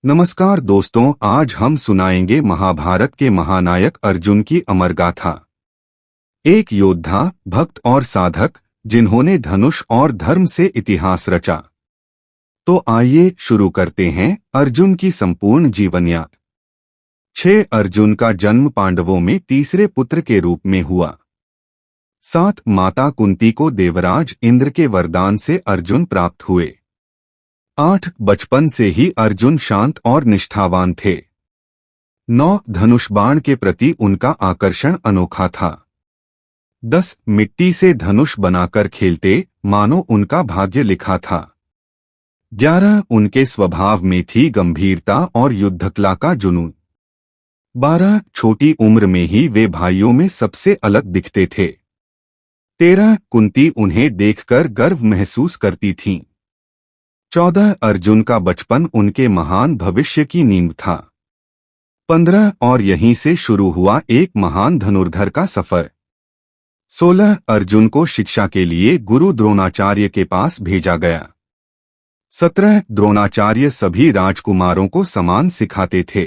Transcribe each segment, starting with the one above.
नमस्कार दोस्तों, आज हम सुनाएंगे महाभारत के महानायक अर्जुन की अमर गाथा। एक योद्धा, भक्त और साधक जिन्होंने धनुष और धर्म से इतिहास रचा। तो आइए शुरू करते हैं अर्जुन की संपूर्ण जीवन यात्रा। 6 अर्जुन का जन्म पांडवों में तीसरे पुत्र के रूप में हुआ। 7 माता कुंती को देवराज इंद्र के वरदान से अर्जुन प्राप्त हुए। 8 बचपन से ही अर्जुन शांत और निष्ठावान थे। 9 धनुष बाण के प्रति उनका आकर्षण अनोखा था। 10 मिट्टी से धनुष बनाकर खेलते, मानो उनका भाग्य लिखा था। 11 उनके स्वभाव में थी गंभीरता और युद्धकला का जुनून। 12 छोटी उम्र में ही वे भाइयों में सबसे अलग दिखते थे। 13 कुंती उन्हें देखकर गर्व महसूस करती थीं। 14 अर्जुन का बचपन उनके महान भविष्य की नींव था। 15 और यहीं से शुरू हुआ एक महान धनुर्धर का सफर। 16 अर्जुन को शिक्षा के लिए गुरु द्रोणाचार्य के पास भेजा गया। 17 द्रोणाचार्य सभी राजकुमारों को समान सिखाते थे।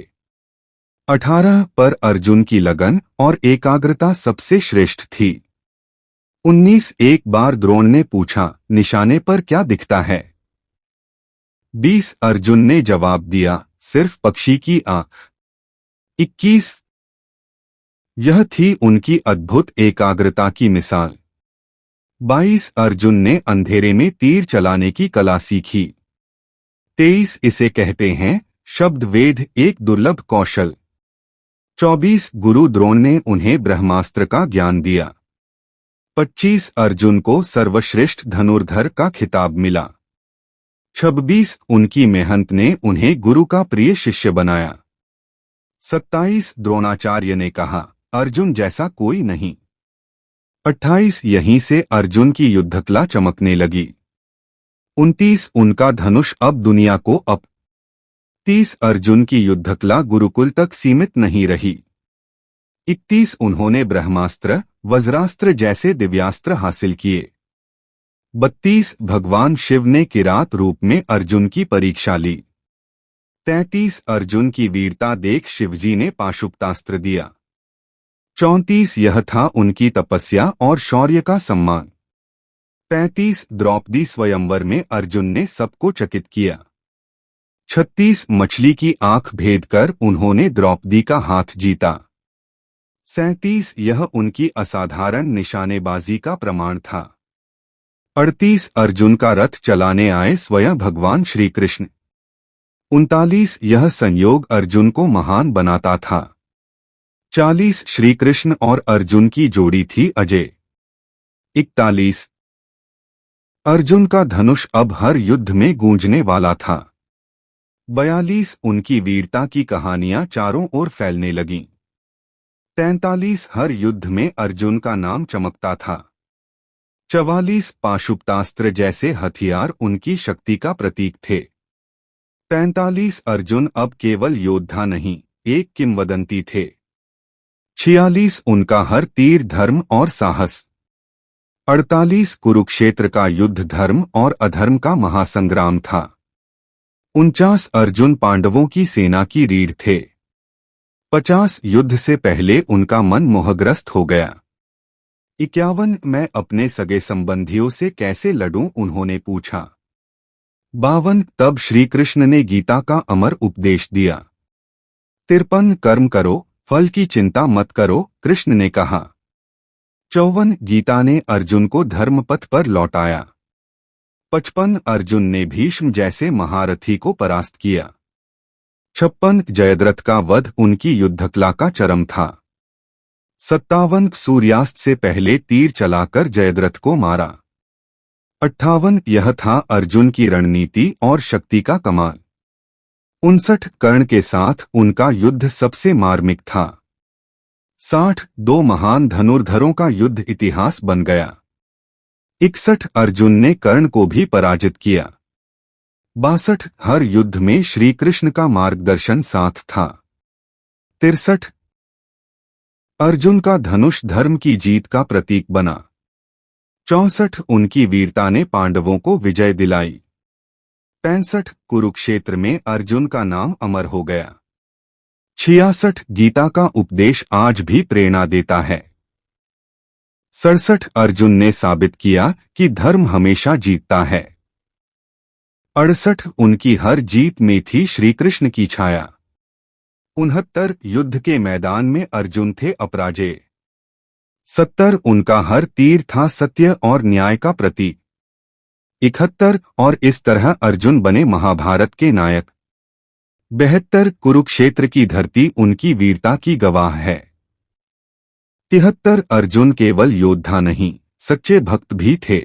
18 पर अर्जुन की लगन और एकाग्रता सबसे श्रेष्ठ थी। 19 एक बार द्रोण ने पूछा, निशाने पर क्या दिखता है? 20 अर्जुन ने जवाब दिया, सिर्फ पक्षी की आंख। 21 यह थी उनकी अद्भुत एकाग्रता की मिसाल। 22 अर्जुन ने अंधेरे में तीर चलाने की कला सीखी। 23 इसे कहते हैं शब्द वेद, एक दुर्लभ कौशल। 24 गुरु द्रोण ने उन्हें ब्रह्मास्त्र का ज्ञान दिया। 25 अर्जुन को सर्वश्रेष्ठ धनुर्धर का खिताब मिला। 26 उनकी मेहनत ने उन्हें गुरु का प्रिय शिष्य बनाया। 27 द्रोणाचार्य ने कहा, अर्जुन जैसा कोई नहीं। 28 यहीं से अर्जुन की युद्धकला चमकने लगी। 29 उनका धनुष अब दुनिया को 30 अर्जुन की युद्धकला गुरुकुल तक सीमित नहीं रही। 31 उन्होंने ब्रह्मास्त्र, वज्रास्त्र जैसे दिव्यास्त्र हासिल किए। 32 भगवान शिव ने किरात रूप में अर्जुन की परीक्षा ली। 33 अर्जुन की वीरता देख शिवजी ने पाशुपतास्त्र दिया। 34 यह था उनकी तपस्या और शौर्य का सम्मान। 35 द्रौपदी स्वयंवर में अर्जुन ने सबको चकित किया। 36 मछली की आंख भेद कर उन्होंने द्रौपदी का हाथ जीता। 37 यह उनकी असाधारण निशानेबाजी का प्रमाण था। 38 अर्जुन का रथ चलाने आए स्वयं भगवान श्री कृष्ण। 39 यह संयोग अर्जुन को महान बनाता था। 40 श्री कृष्ण और अर्जुन की जोड़ी थी अजय। 41 अर्जुन का धनुष अब हर युद्ध में गूंजने वाला था। 42 उनकी वीरता की कहानियां चारों ओर फैलने लगीं। 43 हर युद्ध में अर्जुन का नाम चमकता था। 44 पाशुपतास्त्र जैसे हथियार उनकी शक्ति का प्रतीक थे। 45 अर्जुन अब केवल योद्धा नहीं, एक किंवदंती थे। 46 उनका हर तीर धर्म और साहस। 48 कुरुक्षेत्र का युद्ध धर्म और अधर्म का महासंग्राम था। 49 अर्जुन पांडवों की सेना की रीढ़ थे। 50 युद्ध से पहले उनका मन मोहग्रस्त हो गया। 51 मैं अपने सगे संबंधियों से कैसे लड़ूं, उन्होंने पूछा। 52 तब श्री कृष्ण ने गीता का अमर उपदेश दिया। 53 कर्म करो, फल की चिंता मत करो, कृष्ण ने कहा। 54 गीता ने अर्जुन को धर्मपथ पर लौटाया। 55 अर्जुन ने भीष्म जैसे महारथी को परास्त किया। 56 जयद्रथ का वध उनकी युद्धकला का चरम था। 57 सूर्यास्त से पहले तीर चलाकर जयद्रथ को मारा। 58 यह था अर्जुन की रणनीति और शक्ति का कमाल। 59 कर्ण के साथ उनका युद्ध सबसे मार्मिक था। 60 दो महान धनुर्धरों का युद्ध इतिहास बन गया। 61 अर्जुन ने कर्ण को भी पराजित किया। 62 हर युद्ध में श्री कृष्ण का मार्गदर्शन साथ था। 63 अर्जुन का धनुष धर्म की जीत का प्रतीक बना। 64 उनकी वीरता ने पांडवों को विजय दिलाई। 65 कुरुक्षेत्र में अर्जुन का नाम अमर हो गया। 66 गीता का उपदेश आज भी प्रेरणा देता है। 67 अर्जुन ने साबित किया कि धर्म हमेशा जीतता है। 68 उनकी हर जीत में थी श्री कृष्ण की छाया। 69 युद्ध के मैदान में अर्जुन थे अपराजेय। 70 उनका हर तीर था सत्य और न्याय का प्रतीक। 71 और इस तरह अर्जुन बने महाभारत के नायक। 72 कुरुक्षेत्र की धरती उनकी वीरता की गवाह है। 73 अर्जुन केवल योद्धा नहीं, सच्चे भक्त भी थे।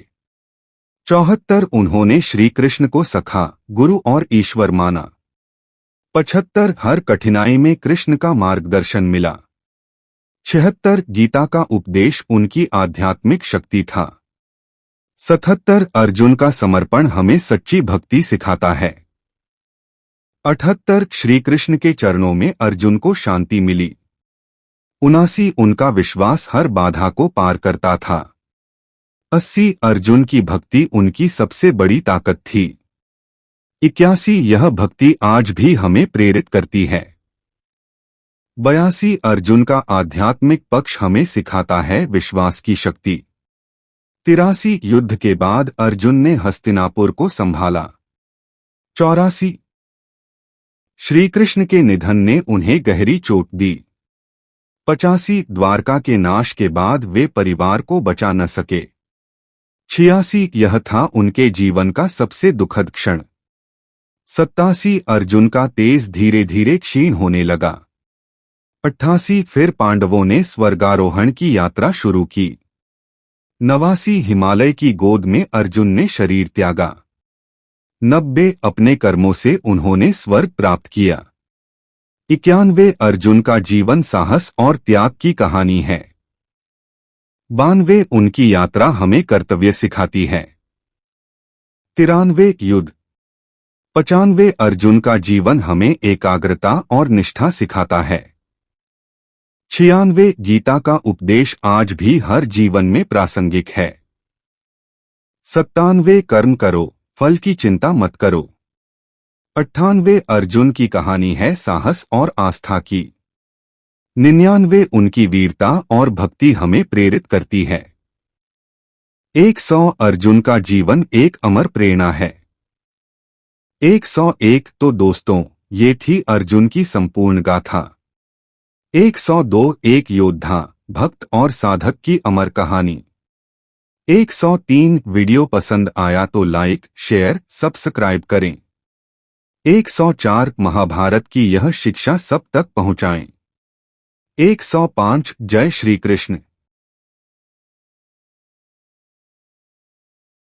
74 उन्होंने श्री कृष्ण को सखा, गुरु और ईश्वर माना। 75 हर कठिनाई में कृष्ण का मार्गदर्शन मिला। 76 गीता का उपदेश उनकी आध्यात्मिक शक्ति था। 77 अर्जुन का समर्पण हमें सच्ची भक्ति सिखाता है। 78 श्री कृष्ण के चरणों में अर्जुन को शांति मिली। 79 उनका विश्वास हर बाधा को पार करता था। 80 अर्जुन की भक्ति उनकी सबसे बड़ी ताकत थी। 81 यह भक्ति आज भी हमें प्रेरित करती है। 82 अर्जुन का आध्यात्मिक पक्ष हमें सिखाता है विश्वास की शक्ति। 83 युद्ध के बाद अर्जुन ने हस्तिनापुर को संभाला। 84 श्री कृष्ण के निधन ने उन्हें गहरी चोट दी। 85 द्वारका के नाश के बाद वे परिवार को बचा न सके। 86 यह था उनके जीवन का सबसे दुखद क्षण। 87 अर्जुन का तेज धीरे धीरे क्षीण होने लगा। 88 फिर पांडवों ने स्वर्गारोहण की यात्रा शुरू की। 89 हिमालय की गोद में अर्जुन ने शरीर त्यागा। 90 अपने कर्मों से उन्होंने स्वर्ग प्राप्त किया। 91 अर्जुन का जीवन साहस और त्याग की कहानी है। 92 उनकी यात्रा हमें कर्तव्य सिखाती है। 93 युद्ध। 95 अर्जुन का जीवन हमें एकाग्रता और निष्ठा सिखाता है। 96 गीता का उपदेश आज भी हर जीवन में प्रासंगिक है। 97 कर्म करो, फल की चिंता मत करो। 98 अर्जुन की कहानी है साहस और आस्था की। 99 उनकी वीरता और भक्ति हमें प्रेरित करती है। 100 अर्जुन का जीवन एक अमर प्रेरणा है। 101 तो दोस्तों, ये थी अर्जुन की संपूर्ण गाथा। 102 एक योद्धा, भक्त और साधक की अमर कहानी। 103 वीडियो पसंद आया तो लाइक, शेयर, सब्सक्राइब करें। 104 महाभारत की यह शिक्षा सब तक पहुंचाएं। 105 जय श्री कृष्ण।